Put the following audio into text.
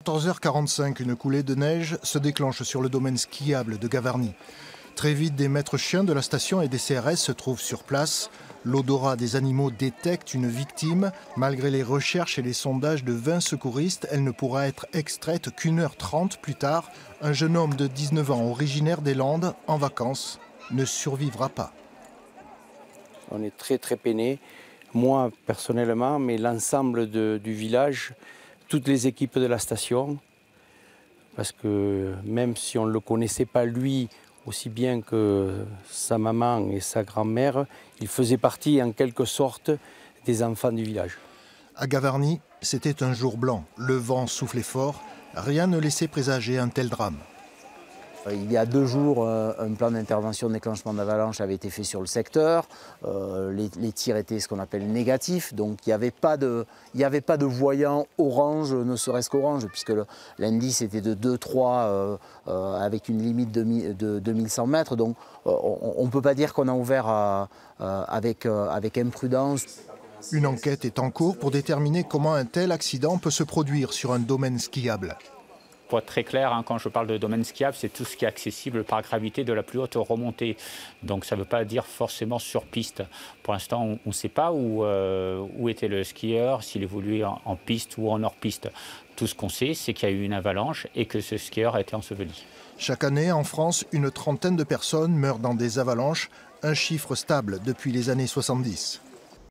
14h45, une coulée de neige se déclenche sur le domaine skiable de Gavarnie. Très vite, des maîtres chiens de la station et des CRS se trouvent sur place. L'odorat des animaux détecte une victime. Malgré les recherches et les sondages de 20 secouristes, elle ne pourra être extraite qu'1h30 plus tard. Un jeune homme de 19 ans, originaire des Landes, en vacances, ne survivra pas. On est très peinés, moi personnellement, mais l'ensemble du village, toutes les équipes de la station, parce que même si on ne le connaissait pas lui, aussi bien que sa maman et sa grand-mère, il faisait partie en quelque sorte des enfants du village. À Gavarnie, c'était un jour blanc. Le vent soufflait fort. Rien ne laissait présager un tel drame. Il y a 2 jours, un plan d'intervention de déclenchement d'avalanche avait été fait sur le secteur. Les tirs étaient ce qu'on appelle négatifs, donc il n'y avait pas de voyant orange, ne serait-ce qu'orange, puisque l'indice était de 2-3 avec une limite de 2100 mètres. Donc on ne peut pas dire qu'on a ouvert avec imprudence. Une enquête est en cours pour déterminer comment un tel accident peut se produire sur un domaine skiable. Pour être très clair, quand je parle de domaine skiable, c'est tout ce qui est accessible par gravité de la plus haute remontée. Donc ça ne veut pas dire forcément sur piste. Pour l'instant, on ne sait pas où était le skieur, s'il évoluait en piste ou en hors-piste. Tout ce qu'on sait, c'est qu'il y a eu une avalanche et que ce skieur a été enseveli. Chaque année, en France, une trentaine de personnes meurent dans des avalanches, un chiffre stable depuis les années 70.